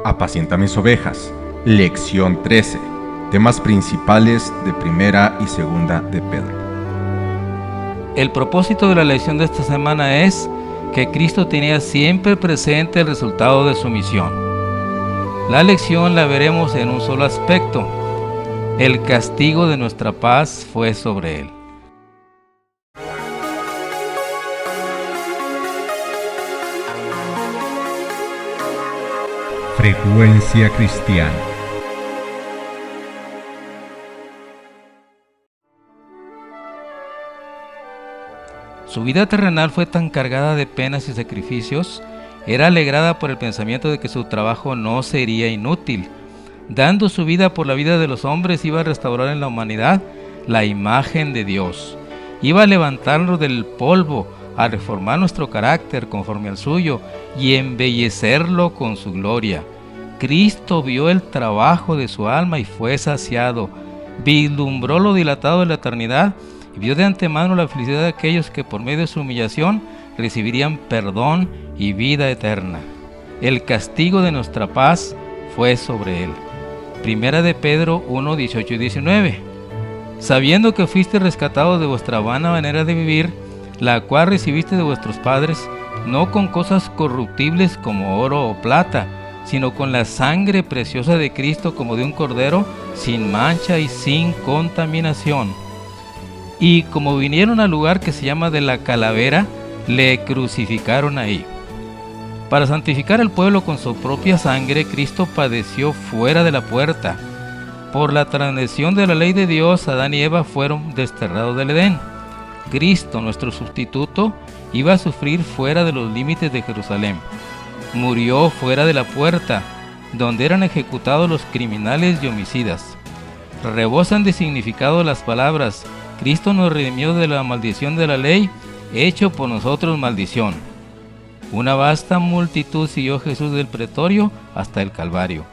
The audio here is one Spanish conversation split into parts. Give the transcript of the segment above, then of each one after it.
Apacienta mis ovejas. Lección 13. Temas principales de Primera y Segunda de Pedro. El propósito de la lección de esta semana es que Cristo tenía siempre presente el resultado de su misión. La lección la veremos en un solo aspecto. El castigo de nuestra paz fue sobre él. Frecuencia cristiana. Su vida terrenal fue tan cargada de penas y sacrificios, era alegrada por el pensamiento de que su trabajo no sería inútil. Dando su vida por la vida de los hombres, iba a restaurar en la humanidad la imagen de Dios. Iba a levantarnos del polvo, a reformar nuestro carácter conforme al suyo y embellecerlo con su gloria. Cristo vio el trabajo de su alma y fue saciado. Vislumbró lo dilatado de la eternidad y vio de antemano la felicidad de aquellos que por medio de su humillación recibirían perdón y vida eterna. El castigo de nuestra paz fue sobre él. Primera de Pedro 1, 18 y 19. Sabiendo que fuiste rescatados de vuestra vana manera de vivir, la cual recibiste de vuestros padres, no con cosas corruptibles como oro o plata, sino con la sangre preciosa de Cristo como de un cordero, sin mancha y sin contaminación. Y como vinieron al lugar que se llama de la calavera, le crucificaron ahí. Para santificar al pueblo con su propia sangre, Cristo padeció fuera de la puerta. Por la transgresión de la ley de Dios, Adán y Eva fueron desterrados del Edén. Cristo, nuestro sustituto, iba a sufrir fuera de los límites de Jerusalén. Murió fuera de la puerta, donde eran ejecutados los criminales y homicidas. Rebosan de significado las palabras: Cristo nos redimió de la maldición de la ley, hecho por nosotros maldición. Una vasta multitud siguió a Jesús del pretorio hasta el Calvario.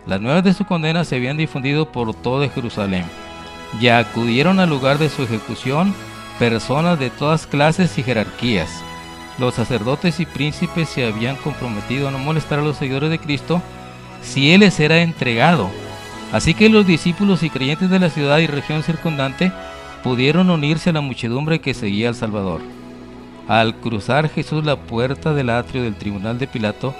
Las nuevas de su condena se habían difundido por toda Jerusalén. Ya acudieron al lugar de su ejecución personas de todas clases y jerarquías. Los sacerdotes y príncipes se habían comprometido a no molestar a los seguidores de Cristo si Él les era entregado. Así que los discípulos y creyentes de la ciudad y región circundante pudieron unirse a la muchedumbre que seguía al Salvador. Al cruzar Jesús la puerta del atrio del tribunal de Pilato,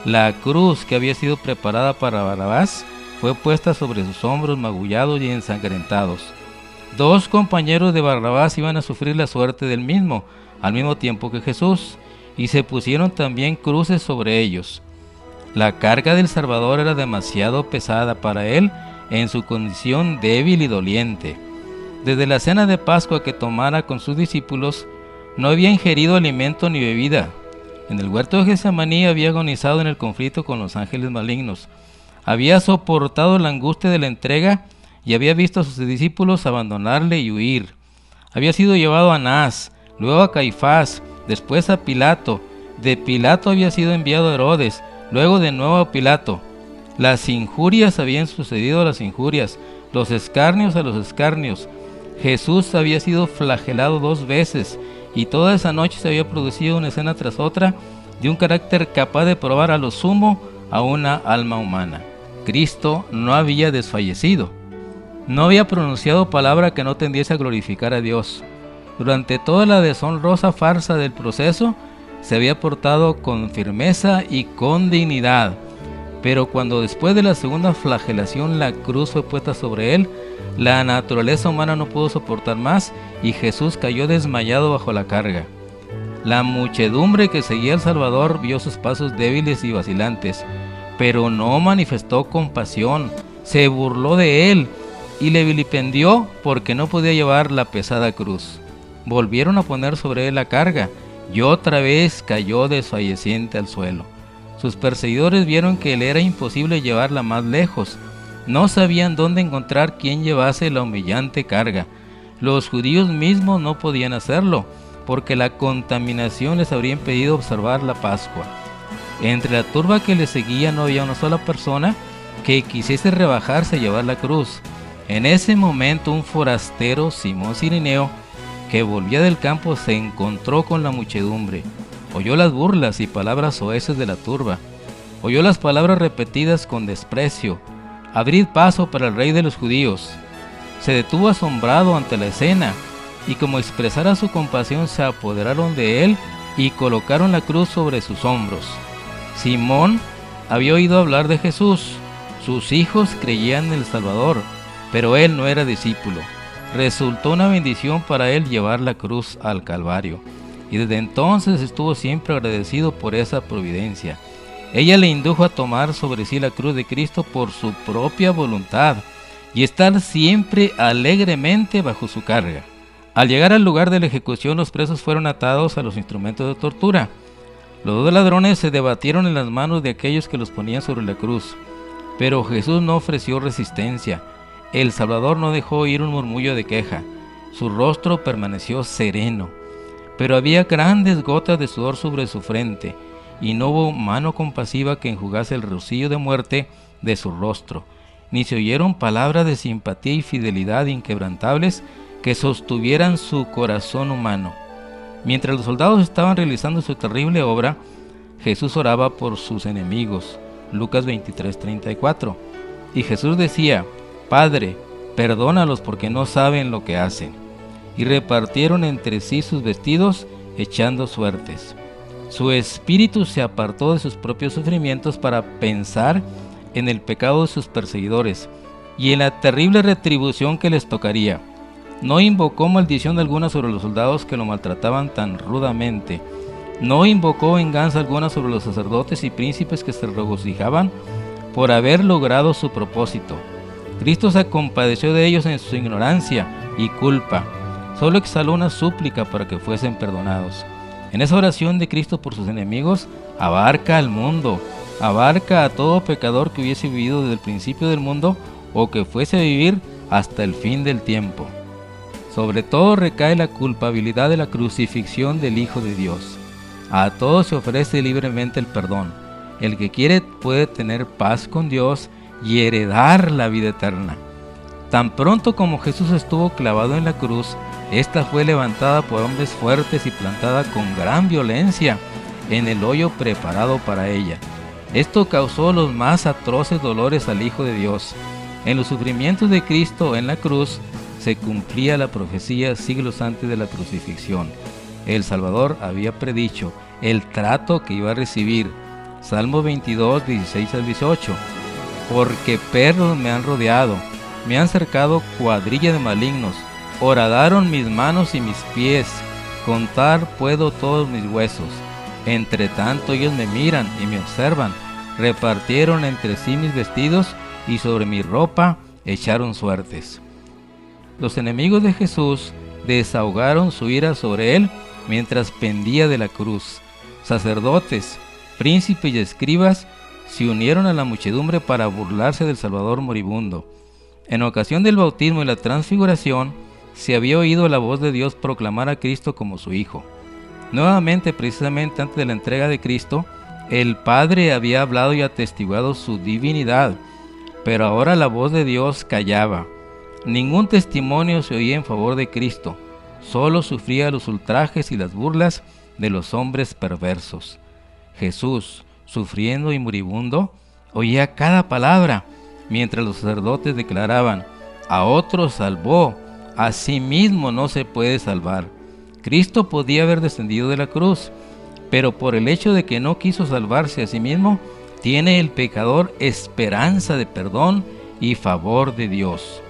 la cruz que había sido preparada para Barrabás fue puesta sobre sus hombros magullados y ensangrentados. Dos compañeros de Barrabás iban a sufrir la suerte del mismo, al mismo tiempo que Jesús, y se pusieron también cruces sobre ellos. La carga del Salvador era demasiado pesada para él en su condición débil y doliente. Desde la cena de Pascua que tomara con sus discípulos, no había ingerido alimento ni bebida. En el huerto de Getsemaní había agonizado en el conflicto con los ángeles malignos. Había soportado la angustia de la entrega y había visto a sus discípulos abandonarle y huir. Había sido llevado a Anás, luego a Caifás, después a Pilato. De Pilato había sido enviado a Herodes, luego de nuevo a Pilato. Las injurias habían sucedido a las injurias, los escarnios a los escarnios. Jesús había sido flagelado 2 veces, y toda esa noche se había producido una escena tras otra de un carácter capaz de probar a lo sumo a una alma humana. Cristo no había desfallecido. No había pronunciado palabra que no tendiese a glorificar a Dios. Durante toda la deshonrosa farsa del proceso, se había portado con firmeza y con dignidad. Pero cuando después de la segunda flagelación la cruz fue puesta sobre él, la naturaleza humana no pudo soportar más y Jesús cayó desmayado bajo la carga. La muchedumbre que seguía al Salvador vio sus pasos débiles y vacilantes, pero no manifestó compasión, se burló de él y le vilipendió porque no podía llevar la pesada cruz. Volvieron a poner sobre él la carga y otra vez cayó desfalleciente al suelo. Sus perseguidores vieron que le era imposible llevarla más lejos. No sabían dónde encontrar quien llevase la humillante carga. Los judíos mismos no podían hacerlo, porque la contaminación les habría impedido observar la Pascua. Entre la turba que le seguía no había una sola persona que quisiese rebajarse a llevar la cruz. En ese momento un forastero, Simón Cireneo, que volvía del campo, se encontró con la muchedumbre. Oyó las burlas y palabras soeces de la turba. oyó las palabras repetidas con desprecio: «Abrid paso para el rey de los judíos». Se detuvo asombrado ante la escena, y como expresara su compasión, se apoderaron de él y colocaron la cruz sobre sus hombros. Simón había oído hablar de Jesús. Sus hijos creían en el Salvador, pero él no era discípulo. Resultó una bendición para él llevar la cruz al Calvario, y desde entonces estuvo siempre agradecido por esa providencia. Ella le indujo a tomar sobre sí la cruz de Cristo por su propia voluntad y estar siempre alegremente bajo su carga. Al llegar al lugar de la ejecución, los presos fueron atados a los instrumentos de tortura. Los dos ladrones se debatieron en las manos de aquellos que los ponían sobre la cruz, pero Jesús no ofreció resistencia. El Salvador no dejó oír un murmullo de queja. Su rostro permaneció sereno, pero había grandes gotas de sudor sobre su frente, y no hubo mano compasiva que enjugase el rocío de muerte de su rostro, ni se oyeron palabras de simpatía y fidelidad inquebrantables que sostuvieran su corazón humano. Mientras los soldados estaban realizando su terrible obra, Jesús oraba por sus enemigos. Lucas 23:34. Y Jesús decía: «Padre, perdónalos porque no saben lo que hacen». Y repartieron entre sí sus vestidos, echando suertes. Su espíritu se apartó de sus propios sufrimientos para pensar en el pecado de sus perseguidores y en la terrible retribución que les tocaría. No invocó maldición alguna sobre los soldados que lo maltrataban tan rudamente. No invocó venganza alguna sobre los sacerdotes y príncipes que se regocijaban por haber logrado su propósito. Cristo se compadeció de ellos en su ignorancia y culpa. Solo exhaló una súplica para que fuesen perdonados. En esa oración de Cristo por sus enemigos, abarca al mundo, abarca a todo pecador que hubiese vivido desde el principio del mundo o que fuese a vivir hasta el fin del tiempo. Sobre todo recae la culpabilidad de la crucifixión del Hijo de Dios. A todos se ofrece libremente el perdón. El que quiere puede tener paz con Dios y heredar la vida eterna. Tan pronto como Jesús estuvo clavado en la cruz, esta fue levantada por hombres fuertes y plantada con gran violencia en el hoyo preparado para ella. Esto causó los más atroces dolores al Hijo de Dios. En los sufrimientos de Cristo en la cruz se cumplía la profecía siglos antes de la crucifixión. El Salvador había predicho el trato que iba a recibir. Salmo 22, 16 al 18. Porque perros me han rodeado, me han cercado cuadrilla de malignos, horadaron mis manos y mis pies, contar puedo todos mis huesos. Entre tanto ellos me miran y me observan, repartieron entre sí mis vestidos y sobre mi ropa echaron suertes. Los enemigos de Jesús desahogaron su ira sobre él mientras pendía de la cruz. Sacerdotes, príncipes y escribas se unieron a la muchedumbre para burlarse del Salvador moribundo. En ocasión del bautismo y la transfiguración, se había oído la voz de Dios proclamar a Cristo como su Hijo. Nuevamente, precisamente antes de la entrega de Cristo, el Padre había hablado y atestiguado su divinidad, pero ahora la voz de Dios callaba. Ningún testimonio se oía en favor de Cristo, solo sufría los ultrajes y las burlas de los hombres perversos. Jesús, sufriendo y moribundo, oía cada palabra, mientras los sacerdotes declaraban: «A otros salvó, a sí mismo no se puede salvar». Cristo podía haber descendido de la cruz, pero por el hecho de que no quiso salvarse a sí mismo, tiene el pecador esperanza de perdón y favor de Dios.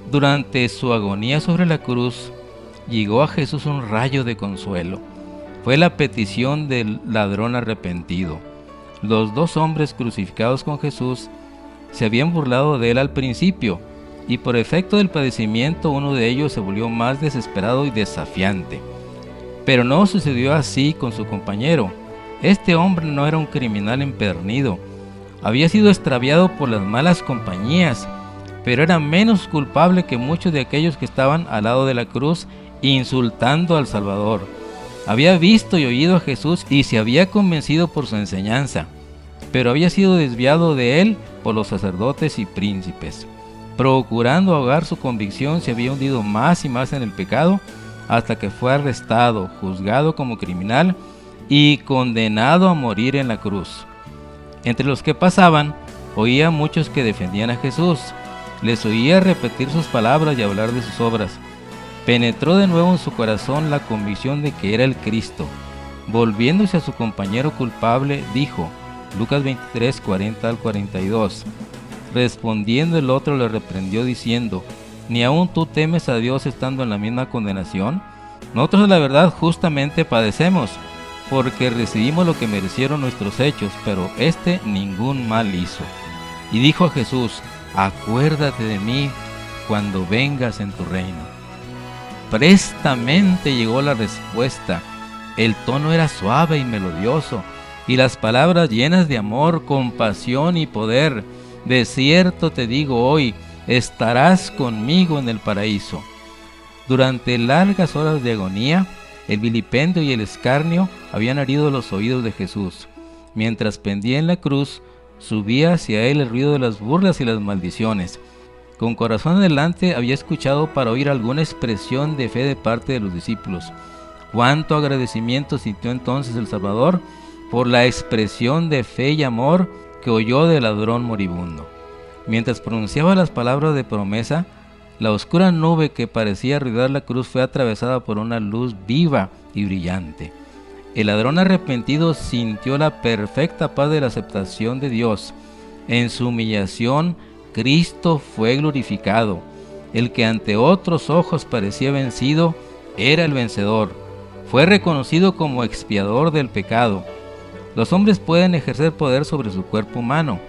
Durante su agonía sobre la cruz, llegó a Jesús un rayo de consuelo. Fue la petición del ladrón arrepentido. Los dos hombres crucificados con Jesús se habían burlado de él al principio, y por efecto del padecimiento uno de ellos se volvió más desesperado y desafiante. Pero no sucedió así con su compañero. Este hombre no era un criminal empedernido. Había sido extraviado por las malas compañías, pero era menos culpable que muchos de aquellos que estaban al lado de la cruz insultando al Salvador. Había visto y oído a Jesús y se había convencido por su enseñanza, pero había sido desviado de él por los sacerdotes y príncipes. Procurando ahogar su convicción, se había hundido más y más en el pecado, hasta que fue arrestado, juzgado como criminal y condenado a morir en la cruz. Entre los que pasaban, oía a muchos que defendían a Jesús. Les oía repetir sus palabras y hablar de sus obras. Penetró de nuevo en su corazón la convicción de que era el Cristo. Volviéndose a su compañero culpable, dijo, Lucas 23, 40 al 42. Respondiendo el otro le reprendió diciendo, ¿ni aún tú temes a Dios estando en la misma condenación? Nosotros la verdad justamente padecemos, porque recibimos lo que merecieron nuestros hechos, pero éste ningún mal hizo. Y dijo a Jesús, acuérdate de mí cuando vengas en tu reino. Prestamente llegó la respuesta. El tono era suave y melodioso, y las palabras llenas de amor, compasión y poder. De cierto te digo hoy, estarás conmigo en el paraíso. Durante largas horas de agonía, el vilipendio y el escarnio habían herido los oídos de Jesús. Mientras pendía en la cruz, subía hacia él el ruido de las burlas y las maldiciones. Con corazón adelante había escuchado para oír alguna expresión de fe de parte de los discípulos. Cuánto agradecimiento sintió entonces el Salvador por la expresión de fe y amor que oyó del ladrón moribundo. Mientras pronunciaba las palabras de promesa, la oscura nube que parecía rodear la cruz fue atravesada por una luz viva y brillante. El ladrón arrepentido sintió la perfecta paz de la aceptación de Dios. En su humillación, Cristo fue glorificado. El que ante otros ojos parecía vencido, era el vencedor. Fue reconocido como expiador del pecado. Los hombres pueden ejercer poder sobre su cuerpo humano,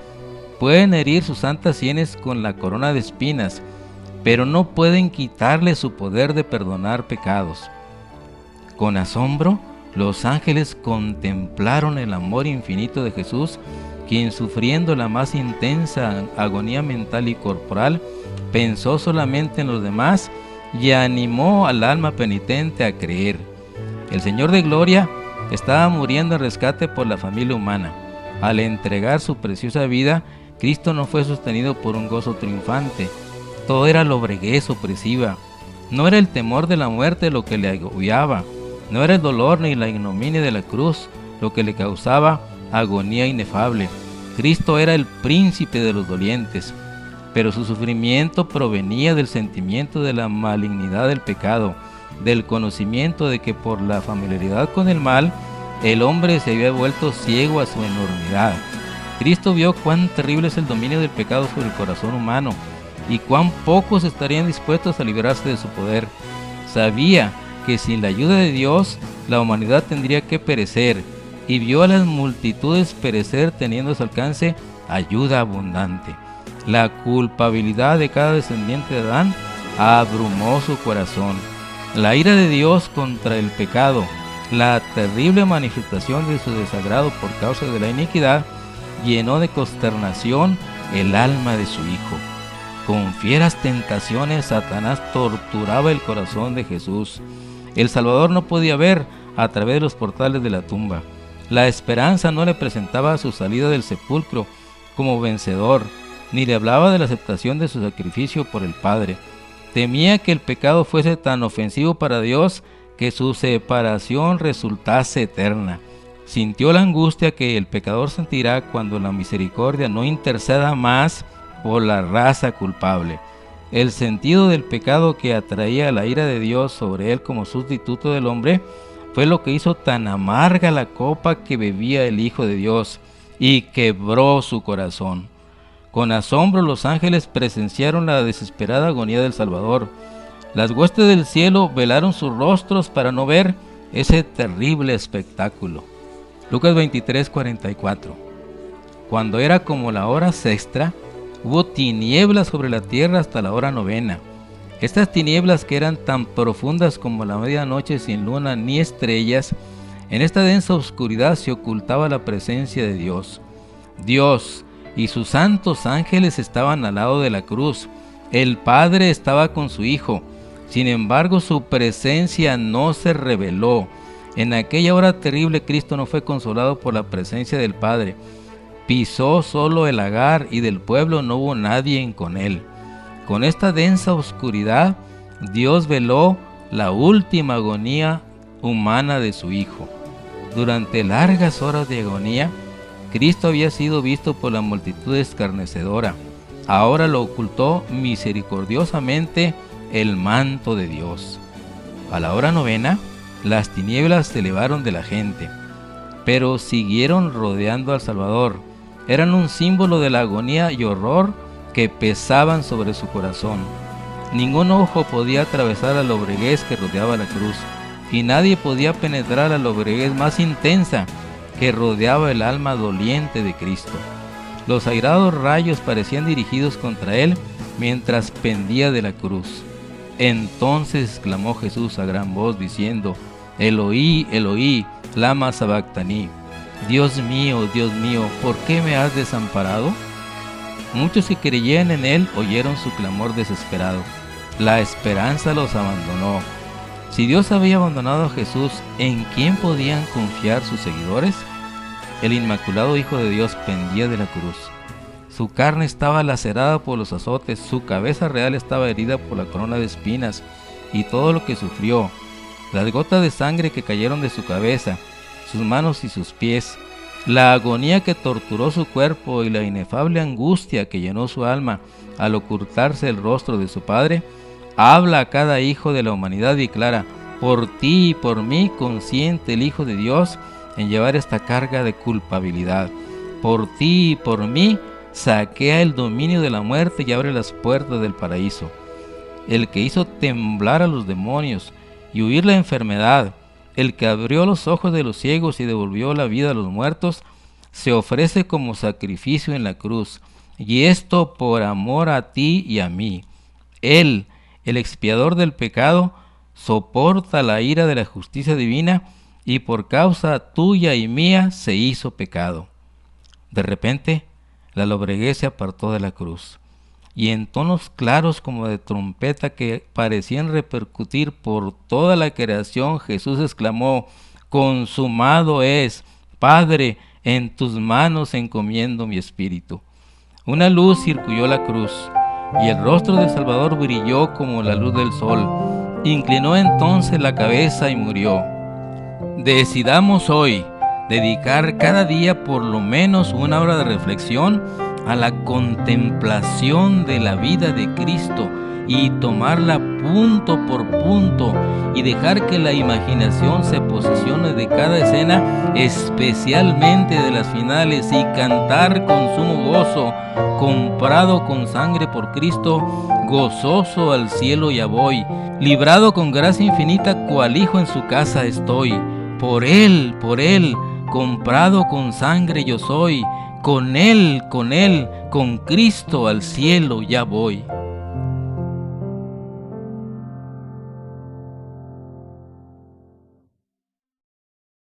pueden herir sus santas sienes con la corona de espinas, pero no pueden quitarle su poder de perdonar pecados. Con asombro, los ángeles contemplaron el amor infinito de Jesús, quien sufriendo la más intensa agonía mental y corporal, pensó solamente en los demás y animó al alma penitente a creer. El Señor de Gloria estaba muriendo en rescate por la familia humana. Al entregar su preciosa vida, Cristo no fue sostenido por un gozo triunfante. Todo era lobreguez opresiva. No era el temor de la muerte lo que le agobiaba. No era el dolor ni la ignominia de la cruz lo que le causaba agonía inefable. Cristo era el príncipe de los dolientes, pero su sufrimiento provenía del sentimiento de la malignidad del pecado, del conocimiento de que por la familiaridad con el mal, el hombre se había vuelto ciego a su enormidad. Cristo vio cuán terrible es el dominio del pecado sobre el corazón humano y cuán pocos estarían dispuestos a liberarse de su poder. Sabía que sin la ayuda de Dios, la humanidad tendría que perecer, y vio a las multitudes perecer teniendo a su alcance ayuda abundante. La culpabilidad de cada descendiente de Adán abrumó su corazón. La ira de Dios contra el pecado, la terrible manifestación de su desagrado por causa de la iniquidad, llenó de consternación el alma de su Hijo. Con fieras tentaciones, Satanás torturaba el corazón de Jesús. El Salvador no podía ver a través de los portales de la tumba. La esperanza no le presentaba su salida del sepulcro como vencedor, ni le hablaba de la aceptación de su sacrificio por el Padre. Temía que el pecado fuese tan ofensivo para Dios que su separación resultase eterna. Sintió la angustia que el pecador sentirá cuando la misericordia no interceda más por la raza culpable. El sentido del pecado que atraía la ira de Dios sobre él como sustituto del hombre fue lo que hizo tan amarga la copa que bebía el Hijo de Dios y quebró su corazón. Con asombro los ángeles presenciaron la desesperada agonía del Salvador. Las huestes del cielo velaron sus rostros para no ver ese terrible espectáculo. Lucas 23, 44. Cuando era como la hora sexta, hubo tinieblas sobre la tierra hasta la hora novena. Estas tinieblas, que eran tan profundas como la medianoche sin luna ni estrellas, en esta densa oscuridad se ocultaba la presencia de Dios. Dios y sus santos ángeles estaban al lado de la cruz. El Padre estaba con su Hijo. Sin embargo, su presencia no se reveló. En aquella hora terrible, Cristo no fue consolado por la presencia del Padre. Pisó solo el lagar y del pueblo no hubo nadie con él. Con esta densa oscuridad, Dios veló la última agonía humana de su Hijo. Durante largas horas de agonía, Cristo había sido visto por la multitud escarnecedora. Ahora lo ocultó misericordiosamente el manto de Dios. A la hora novena, las tinieblas se elevaron de la gente, pero siguieron rodeando al Salvador. Eran un símbolo de la agonía y horror que pesaban sobre su corazón. Ningún ojo podía atravesar la lobreguez que rodeaba la cruz, y nadie podía penetrar la lobreguez más intensa que rodeaba el alma doliente de Cristo. Los airados rayos parecían dirigidos contra él mientras pendía de la cruz. Entonces exclamó Jesús a gran voz diciendo: Eloí, Eloí, lama sabactani. Dios mío, ¿por qué me has desamparado? Muchos que creían en él oyeron su clamor desesperado. La esperanza los abandonó. Si Dios había abandonado a Jesús, ¿en quién podían confiar sus seguidores? El Inmaculado Hijo de Dios pendía de la cruz. Su carne estaba lacerada por los azotes, su cabeza real estaba herida por la corona de espinas, y todo lo que sufrió, las gotas de sangre que cayeron de su cabeza, sus manos y sus pies, la agonía que torturó su cuerpo y la inefable angustia que llenó su alma al ocultarse el rostro de su Padre, habla a cada hijo de la humanidad y declara: por ti y por mí consiente el Hijo de Dios en llevar esta carga de culpabilidad. Por ti y por mí saquea el dominio de la muerte y abre las puertas del paraíso. El que hizo temblar a los demonios y huir la enfermedad, el que abrió los ojos de los ciegos y devolvió la vida a los muertos, se ofrece como sacrificio en la cruz, y esto por amor a ti y a mí. Él, el expiador del pecado, soporta la ira de la justicia divina y por causa tuya y mía se hizo pecado. De repente, la lobreguez se apartó de la cruz, y en tonos claros como de trompeta que parecían repercutir por toda la creación, Jesús exclamó: consumado es, Padre, en tus manos encomiendo mi espíritu. Una luz circuló la cruz, y el rostro del Salvador brilló como la luz del sol. Inclinó entonces la cabeza y murió. Decidamos hoy dedicar cada día por lo menos una hora de reflexión a la contemplación de la vida de Cristo y tomarla punto por punto y dejar que la imaginación se posesione de cada escena, especialmente de las finales, y cantar con sumo gozo: comprado con sangre por Cristo, gozoso al cielo ya voy, librado con gracia infinita, cual hijo en su casa estoy. Por él, comprado con sangre yo soy, con él, con Cristo al cielo ya voy.